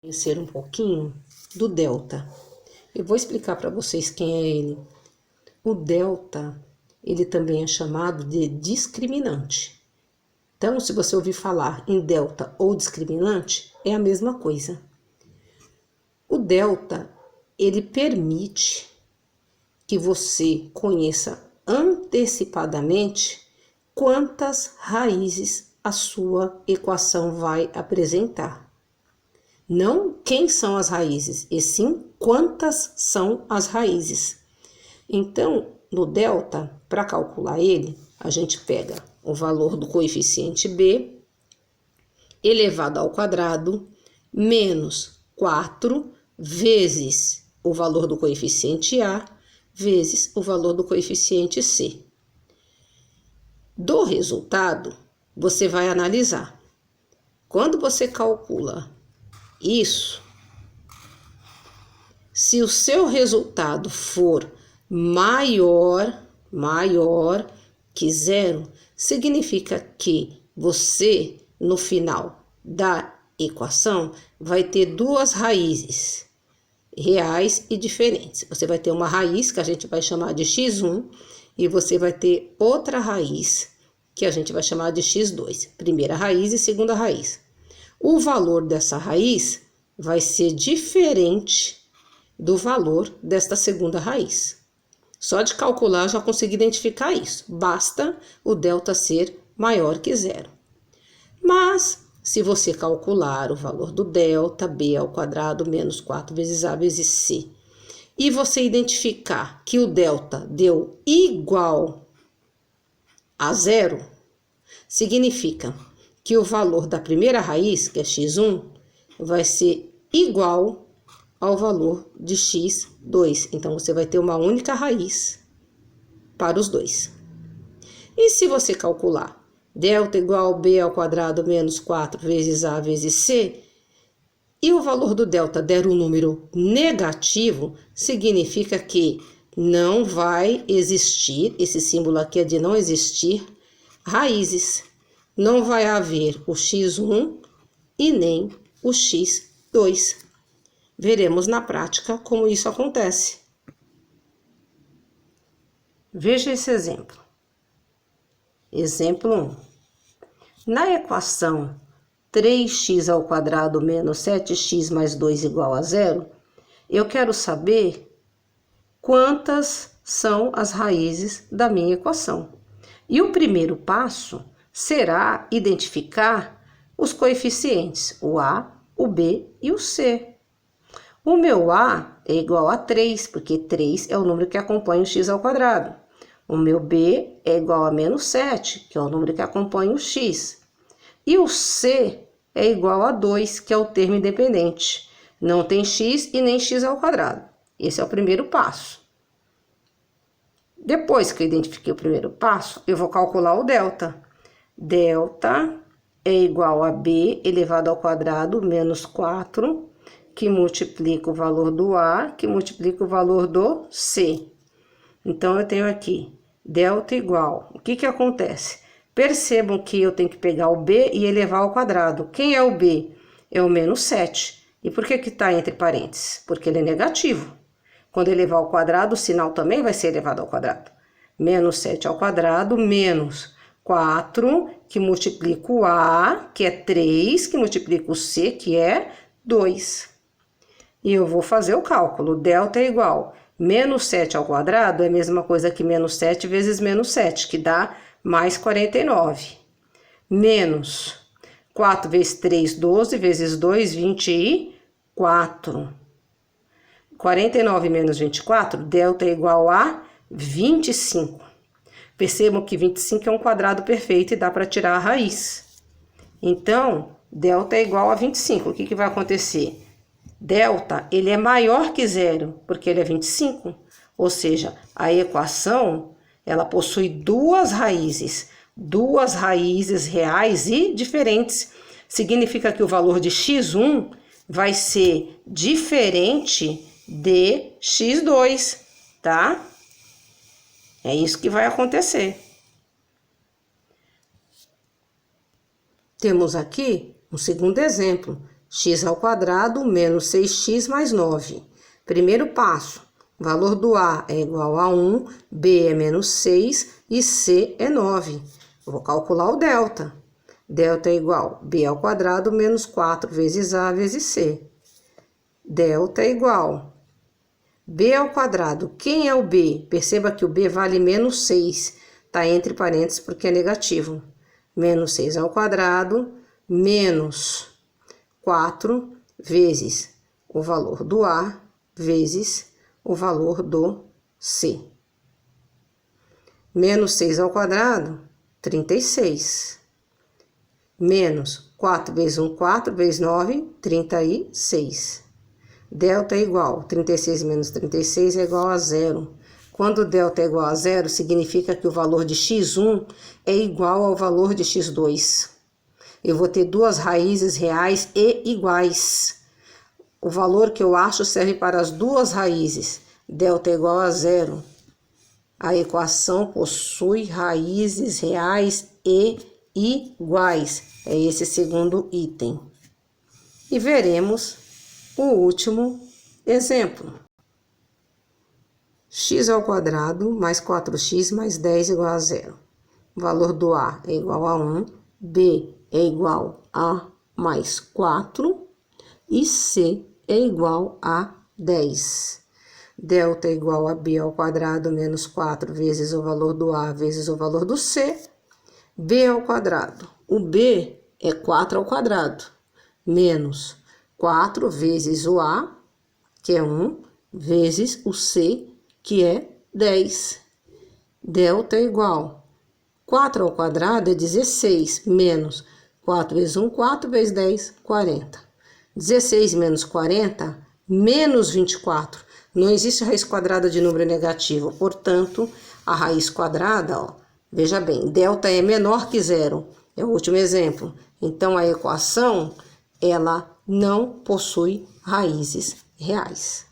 Conhecer um pouquinho do delta. Eu vou explicar para vocês quem é ele. O delta, ele também é chamado de discriminante. Então, se você ouvir falar em delta ou discriminante, é a mesma coisa. O delta, ele permite que você conheça antecipadamente quantas raízes a sua equação vai apresentar. Não quem são as raízes, e sim quantas são as raízes. Então, no delta, para calcular ele, a gente pega o valor do coeficiente b elevado ao quadrado menos 4 vezes o valor do coeficiente a vezes o valor do coeficiente c. Do resultado, você vai analisar. Quando você calcula isso, se o seu resultado for maior que zero, significa que você, no final da equação, vai ter duas raízes reais e diferentes. Você vai ter uma raiz que a gente vai chamar de x1 e você vai ter outra raiz que a gente vai chamar de x2, primeira raiz e segunda raiz. O valor dessa raiz vai ser diferente do valor desta segunda raiz. Só de calcular já consegui identificar isso. Basta o delta ser maior que zero. Mas, se você calcular o valor do delta, b ao quadrado menos 4 vezes a vezes c, e você identificar que o delta deu igual a zero, significa que o valor da primeira raiz, que é x1, vai ser igual ao valor de x2. Então, você vai ter uma única raiz para os dois. E se você calcular delta igual a b ao quadrado menos 4 vezes a vezes c, e o valor do delta der um número negativo, significa que não vai existir, esse símbolo aqui é de não existir, raízes. Não vai haver o x1 e nem o x2. Veremos na prática como isso acontece. Veja esse exemplo. Exemplo 1. Na equação 3x ao quadrado menos 7x mais 2 igual a zero, eu quero saber quantas são as raízes da minha equação. E o primeiro passo será identificar os coeficientes, o a, o b e o c. O meu a é igual a 3, porque 3 é o número que acompanha o x ao quadrado. O meu b é igual a menos 7, que é o número que acompanha o x. E o c é igual a 2, que é o termo independente. Não tem x e nem x ao quadrado. Esse é o primeiro passo. Depois que eu identifiquei o primeiro passo, eu vou calcular o delta. Delta é igual a b elevado ao quadrado menos 4, que multiplica o valor do a, que multiplica o valor do c. Então, eu tenho aqui delta igual. O que acontece? Percebam que eu tenho que pegar o b e elevar ao quadrado. Quem é o b? É o menos 7. E por que está entre parênteses? Porque ele é negativo. Quando elevar ao quadrado, o sinal também vai ser elevado ao quadrado. Menos 7 ao quadrado, menos 4, que multiplica o a, que é 3, que multiplica o c, que é 2. E eu vou fazer o cálculo. Delta é igual. Menos 7 ao quadrado é a mesma coisa que menos 7 vezes menos 7, que dá mais 49. Menos 4 vezes 3, 12, vezes 2, 24. 49 menos 24, delta é igual a 25. Percebam que 25 é um quadrado perfeito e dá para tirar a raiz. Então, delta é igual a 25. O que vai acontecer? Delta, ele é maior que zero, porque ele é 25. Ou seja, a equação, ela possui duas raízes reais e diferentes. Significa que o valor de x1 vai ser diferente de x2, tá? É isso que vai acontecer. Temos aqui um segundo exemplo. x ao quadrado menos 6x mais 9. Primeiro passo, o valor do A é igual a 1, B é menos 6 e C é 9. Eu vou calcular o delta. Delta é igual a B ao quadrado menos 4 vezes A vezes C. Delta é igual B ao quadrado. Quem é o B? Perceba que o B vale menos 6. Está entre parênteses porque é negativo. Menos 6 ao quadrado menos 4 vezes o valor do A vezes o valor do C. Menos 6 ao quadrado, 36. Menos 4 vezes 1, 4 vezes 9, 36. Delta é igual, 36 menos 36 é igual a 0. Quando delta é igual a 0, significa que o valor de x1 é igual ao valor de x2. Eu vou ter duas raízes reais e iguais. O valor que eu acho serve para as duas raízes. Delta é igual a 0. A equação possui raízes reais e iguais. É esse segundo item. E veremos o último exemplo. X ao quadrado mais 4x mais 10 igual a 0. O valor do A é igual a 1, B é igual a mais 4 e C é igual a 10. Delta é igual a B ao quadrado menos 4 vezes o valor do A vezes o valor do C. B ao quadrado. O B é 4 ao quadrado, menos 4 vezes o A, que é 1, vezes o C, que é 10. Delta é igual 4 ao quadrado é 16, menos 4 vezes 1, 4 vezes 10, 40. 16 menos 40, menos 24. Não existe raiz quadrada de número negativo, portanto, a raiz quadrada, ó, veja bem, delta é menor que 0, é o último exemplo. Então, a equação, ela não possui raízes reais.